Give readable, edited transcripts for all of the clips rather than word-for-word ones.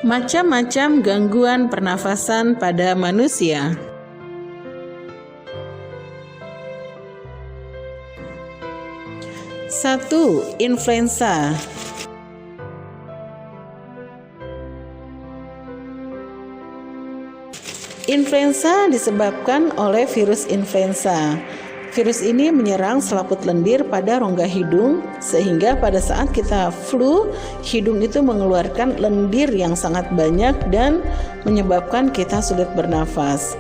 Macam-macam gangguan pernafasan pada manusia. 1. Influenza. Influenza disebabkan oleh virus influenza. Virus ini menyerang selaput lendir pada rongga hidung, sehingga pada saat kita flu, hidung itu mengeluarkan lendir yang sangat banyak dan menyebabkan kita sulit bernafas.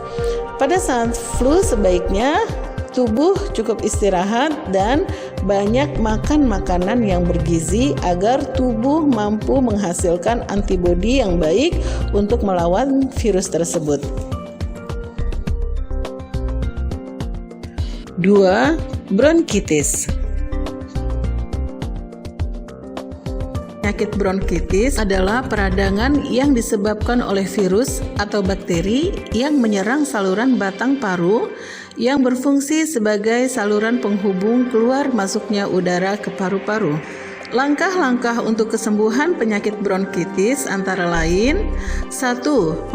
Pada saat flu sebaiknya tubuh cukup istirahat dan banyak makan makanan yang bergizi agar tubuh mampu menghasilkan antibodi yang baik untuk melawan virus tersebut. 2. Bronkitis. Penyakit bronkitis adalah peradangan yang disebabkan oleh virus atau bakteri yang menyerang saluran batang paru yang berfungsi sebagai saluran penghubung keluar masuknya udara ke paru-paru. Langkah-langkah untuk kesembuhan penyakit bronkitis antara lain: 1.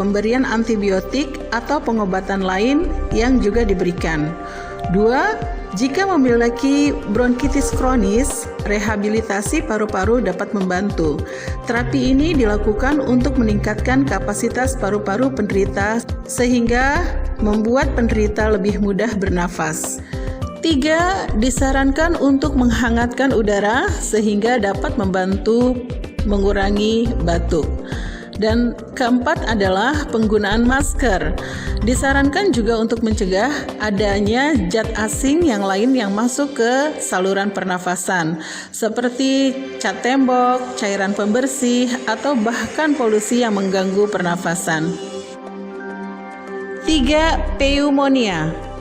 Pemberian antibiotik atau pengobatan lain yang juga diberikan. 2. Jika memiliki bronkitis kronis, rehabilitasi paru-paru dapat membantu. Terapi ini dilakukan untuk meningkatkan kapasitas paru-paru penderita sehingga membuat penderita lebih mudah bernafas. 3. Disarankan untuk menghangatkan udara sehingga dapat membantu mengurangi batuk. Dan keempat adalah penggunaan masker. Disarankan juga untuk mencegah adanya zat asing yang lain yang masuk ke saluran pernafasan, seperti cat tembok, cairan pembersih, atau bahkan polusi yang mengganggu pernafasan. 3. Pneumonia.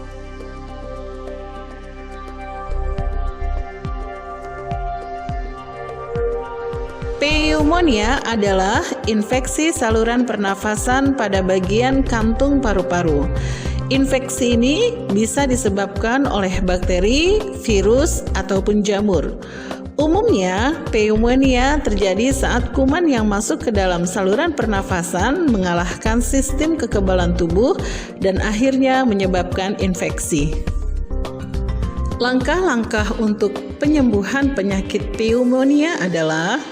Pneumonia adalah infeksi saluran pernafasan pada bagian kantung paru-paru. Infeksi ini bisa disebabkan oleh bakteri, virus, ataupun jamur. Umumnya, pneumonia terjadi saat kuman yang masuk ke dalam saluran pernafasan mengalahkan sistem kekebalan tubuh dan akhirnya menyebabkan infeksi. Langkah-langkah untuk penyembuhan penyakit pneumonia adalah: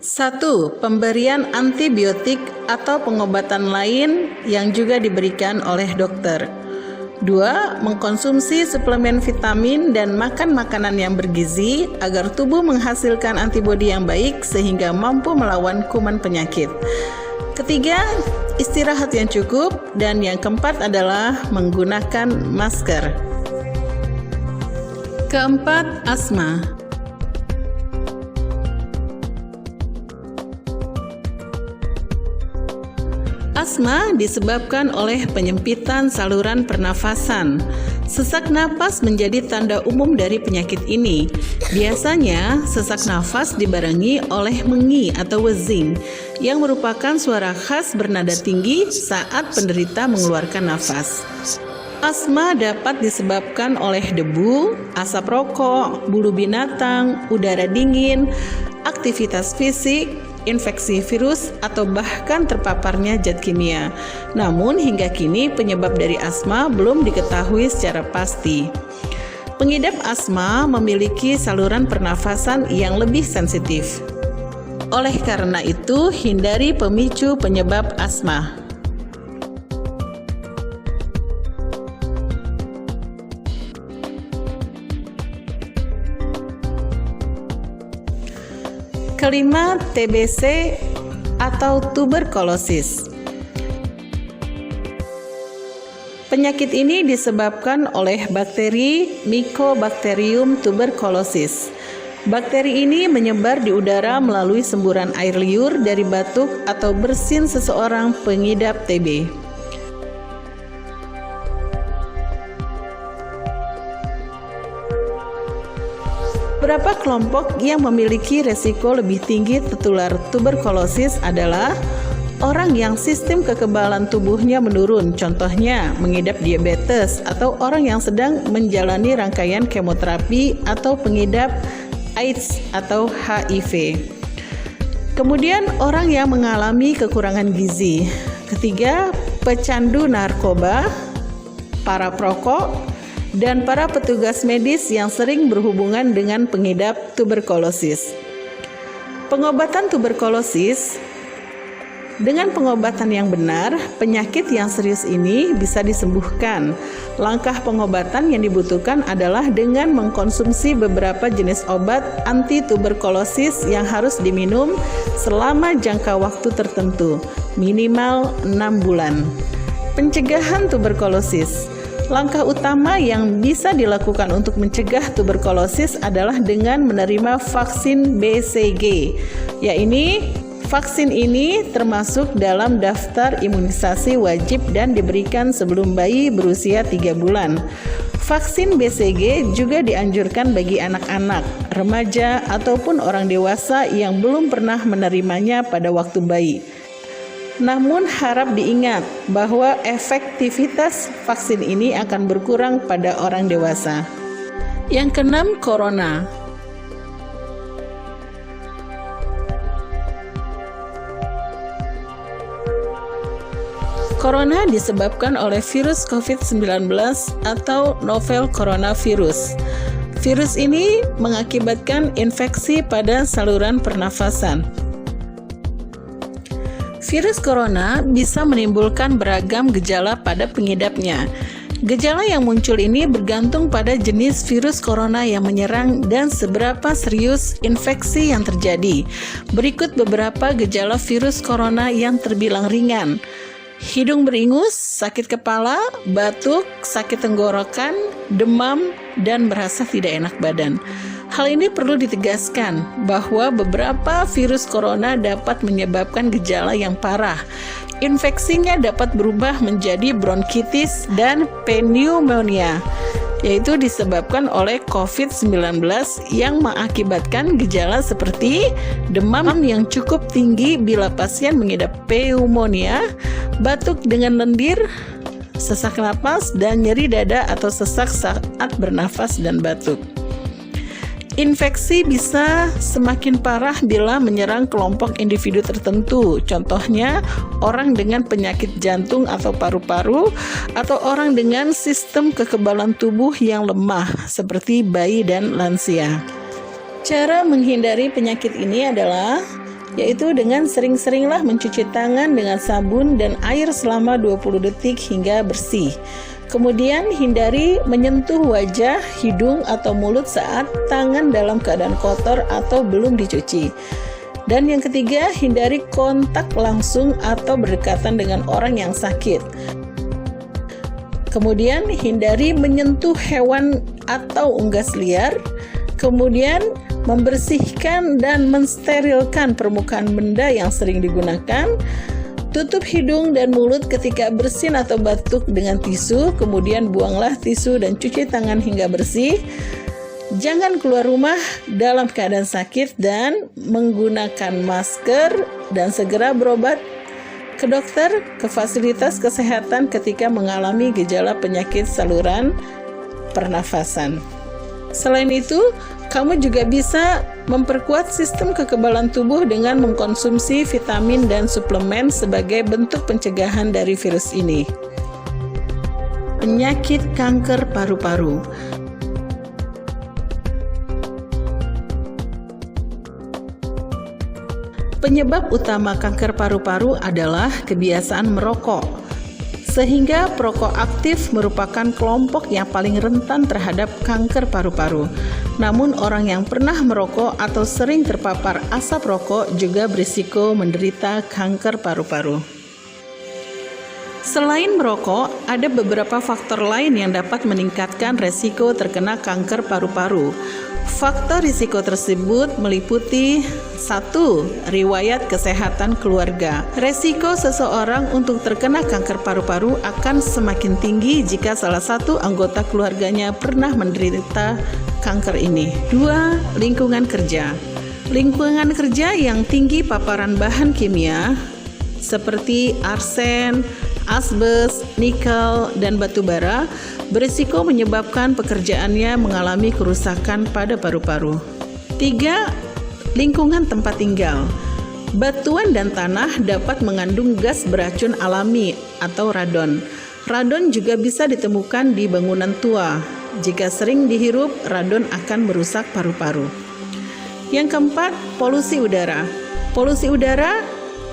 1. Pemberian antibiotik atau pengobatan lain yang juga diberikan oleh dokter. 2. Mengkonsumsi suplemen vitamin dan makan makanan yang bergizi agar tubuh menghasilkan antibodi yang baik sehingga mampu melawan kuman penyakit. 3. Istirahat yang cukup. Dan yang keempat adalah menggunakan masker. 4. Asma. Asma disebabkan oleh penyempitan saluran pernafasan. Sesak napas menjadi tanda umum dari penyakit ini. Biasanya, sesak nafas dibarengi oleh mengi atau wheezing, yang merupakan suara khas bernada tinggi saat penderita mengeluarkan nafas. Asma dapat disebabkan oleh debu, asap rokok, bulu binatang, udara dingin, aktivitas fisik, infeksi virus, atau bahkan terpaparnya zat kimia. Namun hingga kini penyebab dari asma belum diketahui secara pasti. Pengidap asma memiliki saluran pernafasan yang lebih sensitif. Oleh karena itu, hindari pemicu penyebab asma. Kelima, TBC atau tuberkulosis. Penyakit ini disebabkan oleh bakteri Mycobacterium tuberculosis. Bakteri ini menyebar di udara melalui semburan air liur dari batuk atau bersin seseorang pengidap TB. Beberapa kelompok yang memiliki resiko lebih tinggi tertular tuberkulosis adalah orang yang sistem kekebalan tubuhnya menurun, contohnya mengidap diabetes, atau orang yang sedang menjalani rangkaian kemoterapi, atau pengidap AIDS atau HIV. Kemudian orang yang mengalami kekurangan gizi. Ketiga, pecandu narkoba, para perokok, dan para petugas medis yang sering berhubungan dengan pengidap tuberkulosis. Pengobatan tuberkulosis. Dengan pengobatan yang benar, penyakit yang serius ini bisa disembuhkan. Langkah pengobatan yang dibutuhkan adalah dengan mengkonsumsi beberapa jenis obat anti-tuberkulosis yang harus diminum selama jangka waktu tertentu, minimal 6 bulan. Pencegahan tuberkulosis. Langkah utama yang bisa dilakukan untuk mencegah tuberkulosis adalah dengan menerima vaksin BCG, yaitu vaksin ini termasuk dalam daftar imunisasi wajib dan diberikan sebelum bayi berusia 3 bulan. Vaksin BCG juga dianjurkan bagi anak-anak, remaja, ataupun orang dewasa yang belum pernah menerimanya pada waktu bayi. Namun harap diingat bahwa efektivitas vaksin ini akan berkurang pada orang dewasa. Yang keenam, corona. Corona disebabkan oleh virus COVID-19 atau novel coronavirus. Virus ini mengakibatkan infeksi pada saluran pernafasan. Virus corona bisa menimbulkan beragam gejala pada pengidapnya. Gejala yang muncul ini bergantung pada jenis virus corona yang menyerang dan seberapa serius infeksi yang terjadi. Berikut beberapa gejala virus corona yang terbilang ringan. Hidung beringus, sakit kepala, batuk, sakit tenggorokan, demam, dan merasa tidak enak badan. Hal ini perlu ditegaskan bahwa beberapa virus corona dapat menyebabkan gejala yang parah. Infeksinya dapat berubah menjadi bronkitis dan pneumonia, yaitu disebabkan oleh COVID-19 yang mengakibatkan gejala seperti demam yang cukup tinggi bila pasien mengidap pneumonia, batuk dengan lendir, sesak napas, dan nyeri dada atau sesak saat bernafas dan batuk. Infeksi bisa semakin parah bila menyerang kelompok individu tertentu, contohnya orang dengan penyakit jantung atau paru-paru, atau orang dengan sistem kekebalan tubuh yang lemah, seperti bayi dan lansia. Cara menghindari penyakit ini adalah yaitu dengan sering-seringlah mencuci tangan dengan sabun dan air selama 20 detik hingga bersih. Kemudian hindari menyentuh wajah, hidung, atau mulut saat tangan dalam keadaan kotor atau belum dicuci. Dan yang ketiga, hindari kontak langsung atau berdekatan dengan orang yang sakit. Kemudian hindari menyentuh hewan atau unggas liar. Kemudian membersihkan dan mensterilkan permukaan benda yang sering digunakan. Tutup hidung dan mulut ketika bersin atau batuk dengan tisu, kemudian buanglah tisu dan cuci tangan hingga bersih. Jangan keluar rumah dalam keadaan sakit dan menggunakan masker, dan segera berobat ke dokter, ke fasilitas kesehatan ketika mengalami gejala penyakit saluran pernafasan. Selain itu, kamu juga bisa memperkuat sistem kekebalan tubuh dengan mengkonsumsi vitamin dan suplemen sebagai bentuk pencegahan dari virus ini. Penyakit kanker paru-paru. Penyebab utama kanker paru-paru adalah kebiasaan merokok, sehingga perokok aktif merupakan kelompok yang paling rentan terhadap kanker paru-paru. Namun orang yang pernah merokok atau sering terpapar asap rokok juga berisiko menderita kanker paru-paru. Selain merokok, ada beberapa faktor lain yang dapat meningkatkan resiko terkena kanker paru-paru. Faktor risiko tersebut meliputi 1. Riwayat kesehatan keluarga. Resiko seseorang untuk terkena kanker paru-paru akan semakin tinggi jika salah satu anggota keluarganya pernah menderita kanker ini. 2. Lingkungan kerja. Lingkungan kerja yang tinggi paparan bahan kimia seperti arsen, asbes, nikel, dan batu bara berisiko menyebabkan pekerjaannya mengalami kerusakan pada paru-paru. 3. Lingkungan tempat tinggal. Batuan dan tanah dapat mengandung gas beracun alami atau radon. Radon juga bisa ditemukan di bangunan tua. Jika sering dihirup, radon akan merusak paru-paru. Yang keempat, polusi udara. Polusi udara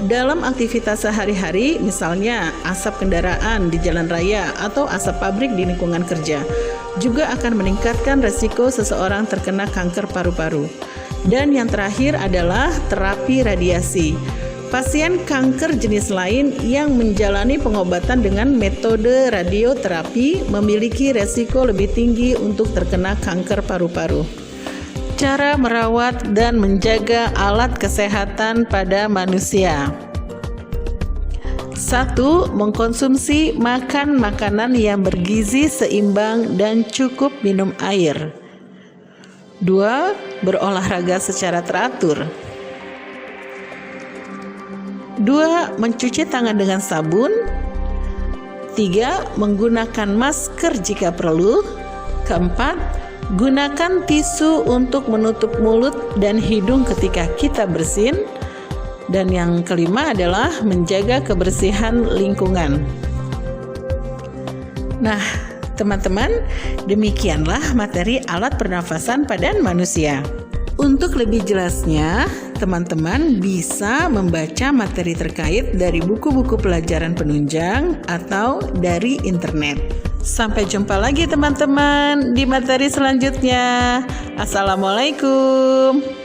dalam aktivitas sehari-hari, misalnya asap kendaraan di jalan raya atau asap pabrik di lingkungan kerja, juga akan meningkatkan resiko seseorang terkena kanker paru-paru. Dan yang terakhir adalah terapi radiasi. Pasien kanker jenis lain yang menjalani pengobatan dengan metode radioterapi memiliki resiko lebih tinggi untuk terkena kanker paru-paru. Cara merawat dan menjaga alat kesehatan pada manusia. 1. Mengkonsumsi makan makanan yang bergizi seimbang dan cukup minum air. 2. Berolahraga secara teratur. 2. Mencuci tangan dengan sabun. 3. Menggunakan masker jika perlu. 4. Gunakan tisu untuk menutup mulut dan hidung ketika kita bersin. Dan yang kelima adalah menjaga kebersihan lingkungan. Nah, teman-teman, demikianlah materi alat pernafasan pada manusia. Untuk lebih jelasnya, teman-teman bisa membaca materi terkait dari buku-buku pelajaran penunjang atau dari internet. Sampai jumpa lagi teman-teman di materi selanjutnya. Assalamualaikum.